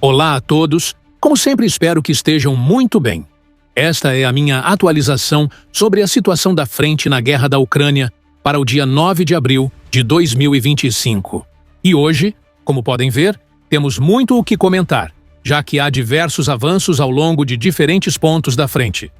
Olá a todos, como sempre espero que estejam muito bem. Esta é a minha atualização sobre a situação da frente na guerra da Ucrânia para o dia 9 de abril de 2025. E hoje, como podem ver, temos muito o que comentar, já que há diversos avanços ao longo de diferentes pontos da frente.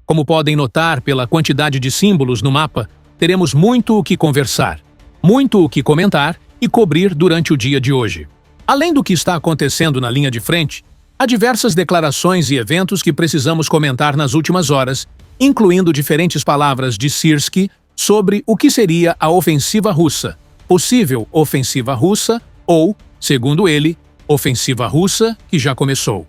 Como podem notar pela quantidade de símbolos no mapa, teremos muito o que conversar, muito o que comentar e cobrir durante o dia de hoje. Além do que está acontecendo na linha de frente, há diversas declarações e eventos que precisamos comentar nas últimas horas, incluindo diferentes palavras de Syrskyi sobre o que seria a ofensiva russa, possível ofensiva russa ou, segundo ele, ofensiva russa que já começou.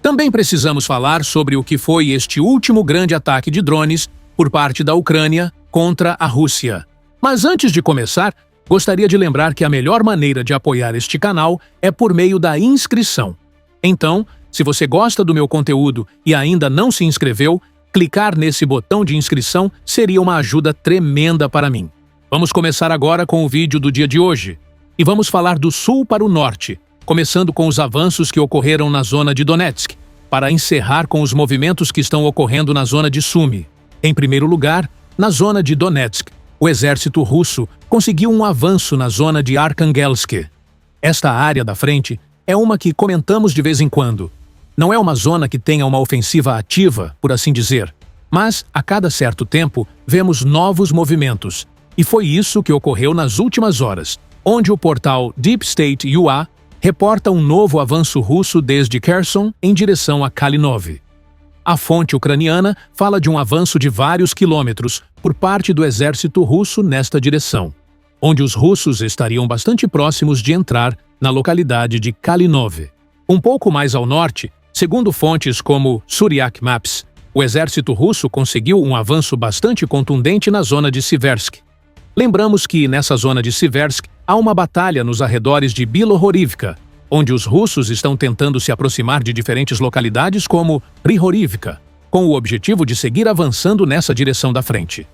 Também precisamos falar sobre o que foi este último grande ataque de drones por parte da Ucrânia contra a Rússia. Mas antes de começar, gostaria de lembrar que a melhor maneira de apoiar este canal é por meio da inscrição. Então, se você gosta do meu conteúdo e ainda não se inscreveu, clicar nesse botão de inscrição seria uma ajuda tremenda para mim. Vamos começar agora com o vídeo do dia de hoje. E vamos falar do sul para o norte, começando com os avanços que ocorreram na zona de Donetsk, para encerrar com os movimentos que estão ocorrendo na zona de Sumy. Em primeiro lugar, na zona de Donetsk, o exército russo conseguiu um avanço na zona de Arkhangelsk. Esta área da frente é uma que comentamos de vez em quando. Não é uma zona que tenha uma ofensiva ativa, por assim dizer, mas a cada certo tempo vemos novos movimentos. E foi isso que ocorreu nas últimas horas, onde o portal Deep State UA reporta um novo avanço russo desde Kherson em direção a Kalinov. A fonte ucraniana fala de um avanço de vários quilômetros por parte do exército russo nesta direção, onde os russos estariam bastante próximos de entrar na localidade de Kalinov. Um pouco mais ao norte, segundo fontes como Suryak Maps, o exército russo conseguiu um avanço bastante contundente na zona de Siversk. Lembramos que nessa zona de Siversk há uma batalha nos arredores de Bilohorivka, onde os russos estão tentando se aproximar de diferentes localidades como Prihorivka, com o objetivo de seguir avançando nessa direção da frente.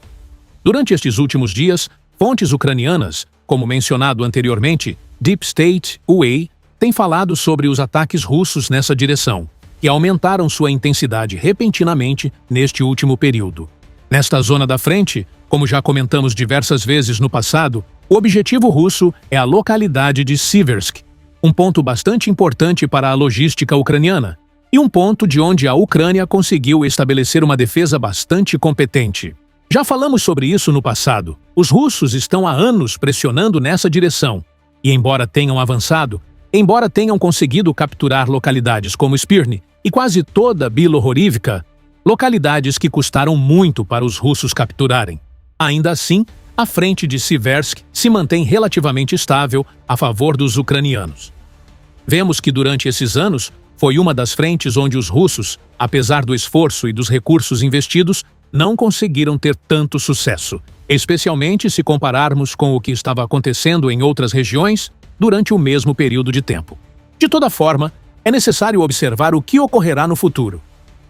Durante estes últimos dias, fontes ucranianas, como mencionado anteriormente, Deep State UA, têm falado sobre os ataques russos nessa direção, que aumentaram sua intensidade repentinamente neste último período. Nesta zona da frente, como já comentamos diversas vezes no passado, o objetivo russo é a localidade de Siversk, um ponto bastante importante para a logística ucraniana, e um ponto de onde a Ucrânia conseguiu estabelecer uma defesa bastante competente. Já falamos sobre isso no passado. Os russos estão há anos pressionando nessa direção, e embora tenham avançado, embora tenham conseguido capturar localidades como Spirny e quase toda Bilohorivka, localidades que custaram muito para os russos capturarem. Ainda assim, a frente de Siversk se mantém relativamente estável a favor dos ucranianos. Vemos que durante esses anos foi uma das frentes onde os russos, apesar do esforço e dos recursos investidos, não conseguiram ter tanto sucesso, especialmente se compararmos com o que estava acontecendo em outras regiões durante o mesmo período de tempo. De toda forma, é necessário observar o que ocorrerá no futuro.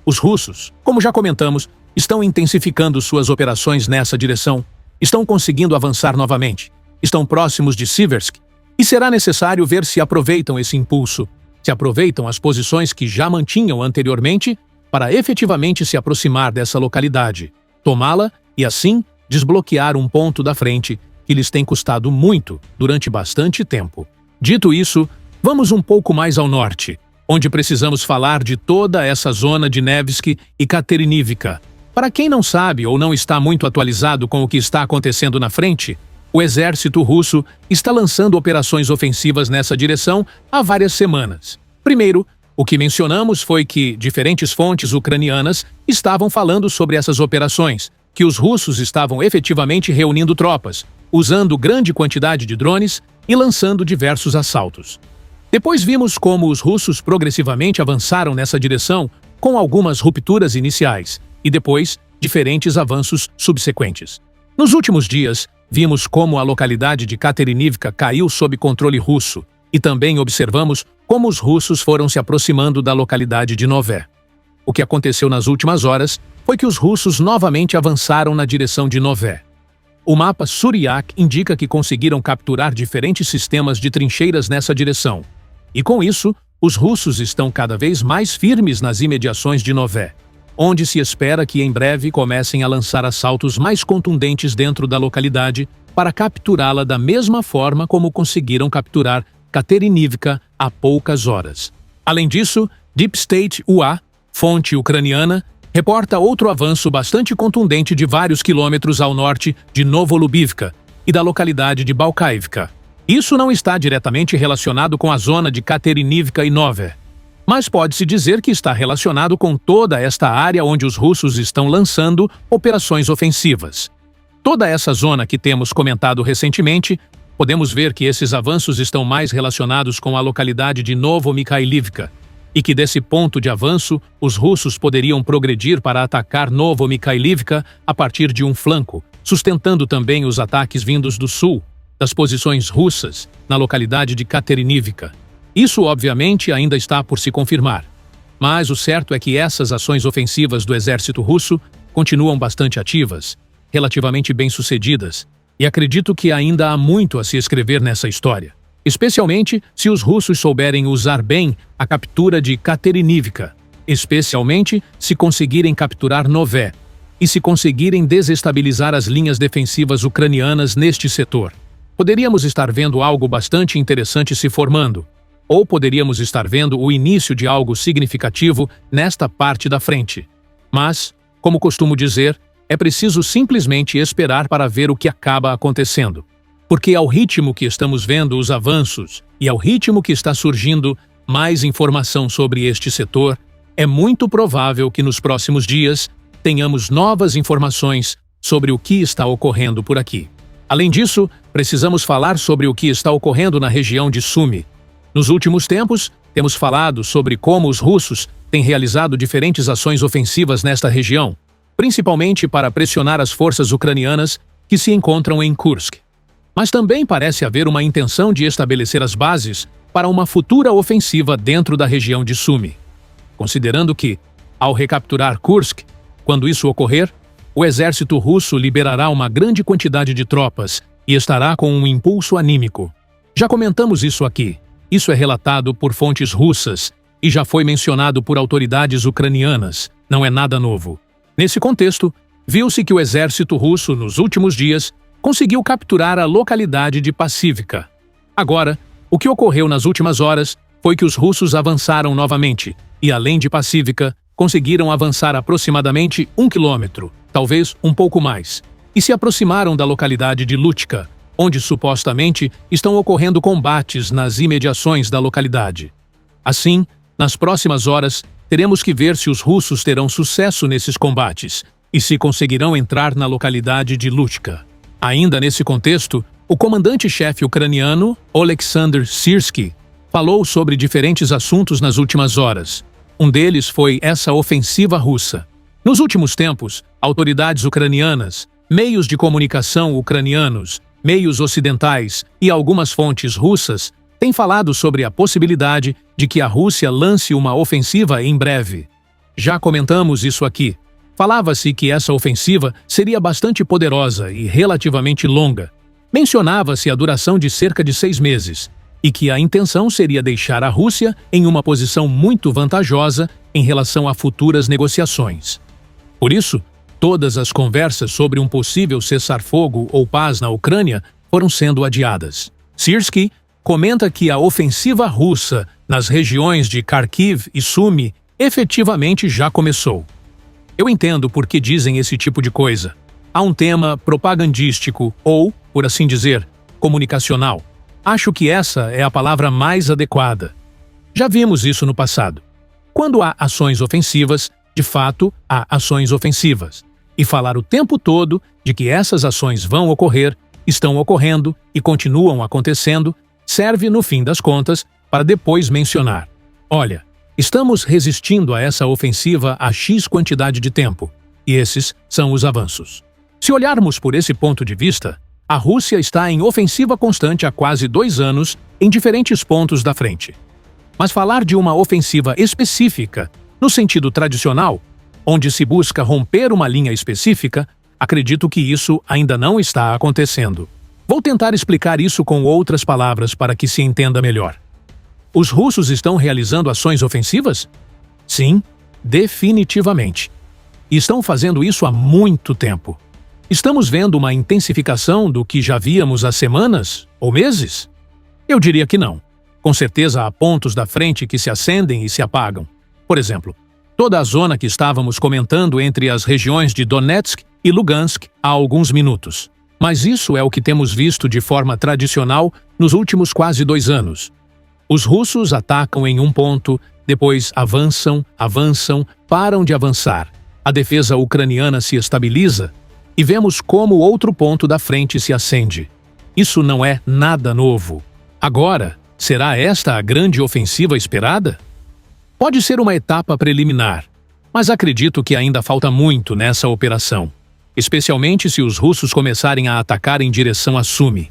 Os russos, como já comentamos, estão intensificando suas operações nessa direção, estão conseguindo avançar novamente, estão próximos de Siversk, e será necessário ver se aproveitam esse impulso, se aproveitam as posições que já mantinham anteriormente para efetivamente se aproximar dessa localidade, tomá-la e, assim, desbloquear um ponto da frente que lhes tem custado muito durante bastante tempo. Dito isso, vamos um pouco mais ao norte, onde precisamos falar de toda essa zona de Nevsky e Katerinivka. Para quem não sabe ou não está muito atualizado com o que está acontecendo na frente, o exército russo está lançando operações ofensivas nessa direção há várias semanas. Primeiro, o que mencionamos foi que diferentes fontes ucranianas estavam falando sobre essas operações, que os russos estavam efetivamente reunindo tropas, usando grande quantidade de drones e lançando diversos assaltos. Depois vimos como os russos progressivamente avançaram nessa direção com algumas rupturas iniciais e depois diferentes avanços subsequentes. Nos últimos dias, vimos como a localidade de Katerinivka caiu sob controle russo e também observamos como os russos foram se aproximando da localidade de Nové. O que aconteceu nas últimas horas foi que os russos novamente avançaram na direção de Nové. O mapa Suryak indica que conseguiram capturar diferentes sistemas de trincheiras nessa direção, e com isso, os russos estão cada vez mais firmes nas imediações de Nové, onde se espera que em breve comecem a lançar assaltos mais contundentes dentro da localidade para capturá-la da mesma forma como conseguiram capturar Katerynivka há poucas horas. Além disso, Deep State UA, fonte ucraniana, reporta outro avanço bastante contundente de vários quilômetros ao norte de Novolubivka e da localidade de Balkaivka. Isso não está diretamente relacionado com a zona de Katerynivka e Nové, mas pode-se dizer que está relacionado com toda esta área onde os russos estão lançando operações ofensivas. Toda essa zona que temos comentado recentemente, podemos ver que esses avanços estão mais relacionados com a localidade de Novomikhailivka, e que desse ponto de avanço, os russos poderiam progredir para atacar Novomikhailivka a partir de um flanco, sustentando também os ataques vindos do sul, das posições russas, na localidade de Katerynivka. Isso, obviamente, ainda está por se confirmar. Mas o certo é que essas ações ofensivas do exército russo continuam bastante ativas, relativamente bem-sucedidas, e acredito que ainda há muito a se escrever nessa história, especialmente se os russos souberem usar bem a captura de Katerynivka, especialmente se conseguirem capturar Nové e se conseguirem desestabilizar as linhas defensivas ucranianas neste setor. Poderíamos estar vendo algo bastante interessante se formando, ou poderíamos estar vendo o início de algo significativo nesta parte da frente. Mas, como costumo dizer, é preciso simplesmente esperar para ver o que acaba acontecendo. Porque ao ritmo que estamos vendo os avanços e ao ritmo que está surgindo mais informação sobre este setor, é muito provável que nos próximos dias tenhamos novas informações sobre o que está ocorrendo por aqui. Além disso, precisamos falar sobre o que está ocorrendo na região de Sumy. Nos últimos tempos, temos falado sobre como os russos têm realizado diferentes ações ofensivas nesta região, principalmente para pressionar as forças ucranianas que se encontram em Kursk. Mas também parece haver uma intenção de estabelecer as bases para uma futura ofensiva dentro da região de Sumy. Considerando que, ao recapturar Kursk, quando isso ocorrer, o exército russo liberará uma grande quantidade de tropas e estará com um impulso anímico. Já comentamos isso aqui. Isso é relatado por fontes russas e já foi mencionado por autoridades ucranianas. Não é nada novo. Nesse contexto, viu-se que o exército russo, nos últimos dias, conseguiu capturar a localidade de Pacífica. Agora, o que ocorreu nas últimas horas foi que os russos avançaram novamente e, além de Pacífica, conseguiram avançar aproximadamente 1 quilômetro, talvez um pouco mais, e se aproximaram da localidade de Lutka, onde supostamente estão ocorrendo combates nas imediações da localidade. Assim, nas próximas horas, teremos que ver se os russos terão sucesso nesses combates e se conseguirão entrar na localidade de Lutka. Ainda nesse contexto, o comandante-chefe ucraniano, Oleksandr Syrskyi, falou sobre diferentes assuntos nas últimas horas. Um deles foi essa ofensiva russa. Nos últimos tempos, autoridades ucranianas, meios de comunicação ucranianos, meios ocidentais e algumas fontes russas têm falado sobre a possibilidade de que a Rússia lance uma ofensiva em breve. Já comentamos isso aqui. Falava-se que essa ofensiva seria bastante poderosa e relativamente longa. Mencionava-se a duração de cerca de 6 meses e que a intenção seria deixar a Rússia em uma posição muito vantajosa em relação a futuras negociações. Por isso, todas as conversas sobre um possível cessar-fogo ou paz na Ucrânia foram sendo adiadas. Syrskyi comenta que a ofensiva russa nas regiões de Kharkiv e Sumy efetivamente já começou. Eu entendo por que dizem esse tipo de coisa. Há um tema propagandístico ou, por assim dizer, comunicacional. Acho que essa é a palavra mais adequada. Já vimos isso no passado. Quando há ações ofensivas, de fato, há ações ofensivas. E falar o tempo todo de que essas ações vão ocorrer, estão ocorrendo e continuam acontecendo, serve, no fim das contas, para depois mencionar: olha, estamos resistindo a essa ofensiva há X quantidade de tempo, e esses são os avanços. Se olharmos por esse ponto de vista, a Rússia está em ofensiva constante há quase 2 anos em diferentes pontos da frente. Mas falar de uma ofensiva específica, no sentido tradicional, onde se busca romper uma linha específica, acredito que isso ainda não está acontecendo. Vou tentar explicar isso com outras palavras para que se entenda melhor. Os russos estão realizando ações ofensivas? Sim, definitivamente. E estão fazendo isso há muito tempo. Estamos vendo uma intensificação do que já víamos há semanas ou meses? Eu diria que não. Com certeza há pontos da frente que se acendem e se apagam. Por exemplo, toda a zona que estávamos comentando entre as regiões de Donetsk e Lugansk há alguns minutos. Mas isso é o que temos visto de forma tradicional nos últimos quase 2 anos. Os russos atacam em um ponto, depois avançam, param de avançar. A defesa ucraniana se estabiliza e vemos como outro ponto da frente se acende. Isso não é nada novo. Agora, será esta a grande ofensiva esperada? Pode ser uma etapa preliminar, mas acredito que ainda falta muito nessa operação, especialmente se os russos começarem a atacar em direção a Sumi.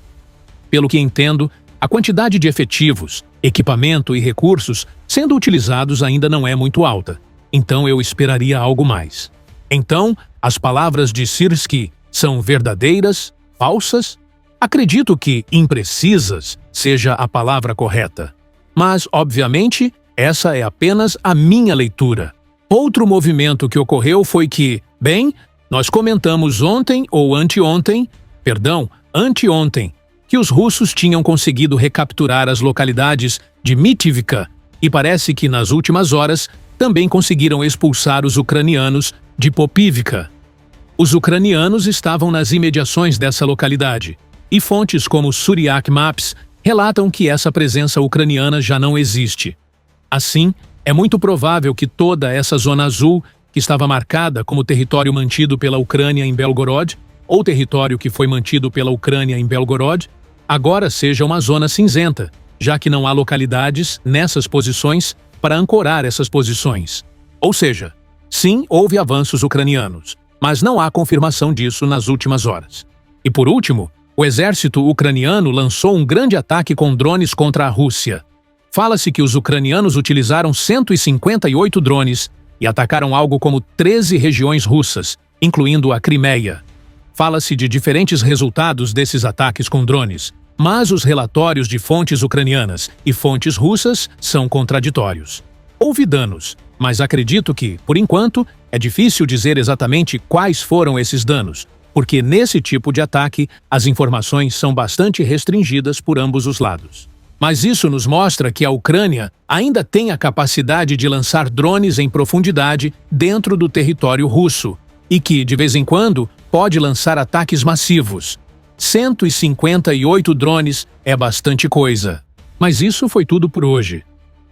Pelo que entendo, a quantidade de efetivos, equipamento e recursos sendo utilizados ainda não é muito alta, então eu esperaria algo mais. Então, as palavras de Syrskyi são verdadeiras, falsas? Acredito que imprecisas seja a palavra correta. Mas, obviamente, essa é apenas a minha leitura. Outro movimento que ocorreu foi que, nós comentamos anteontem, que os russos tinham conseguido recapturar as localidades de Mitivka e parece que nas últimas horas também conseguiram expulsar os ucranianos de Popivka. Os ucranianos estavam nas imediações dessa localidade e fontes como Suryak Maps relatam que essa presença ucraniana já não existe. Assim, é muito provável que toda essa zona azul, que estava marcada como território mantido pela Ucrânia em Belgorod, ou território que foi mantido pela Ucrânia em Belgorod, agora seja uma zona cinzenta, já que não há localidades nessas posições para ancorar essas posições. Ou seja, sim, houve avanços ucranianos, mas não há confirmação disso nas últimas horas. E por último, o exército ucraniano lançou um grande ataque com drones contra a Rússia. Fala-se que os ucranianos utilizaram 158 drones e atacaram algo como 13 regiões russas, incluindo a Crimeia. Fala-se de diferentes resultados desses ataques com drones, mas os relatórios de fontes ucranianas e fontes russas são contraditórios. Houve danos, mas acredito que, por enquanto, é difícil dizer exatamente quais foram esses danos, porque nesse tipo de ataque as informações são bastante restringidas por ambos os lados. Mas isso nos mostra que a Ucrânia ainda tem a capacidade de lançar drones em profundidade dentro do território russo e que, de vez em quando, pode lançar ataques massivos. 158 drones é bastante coisa. Mas isso foi tudo por hoje.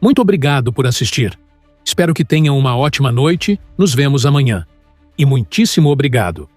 Muito obrigado por assistir. Espero que tenham uma ótima noite. Nos vemos amanhã. E muitíssimo obrigado.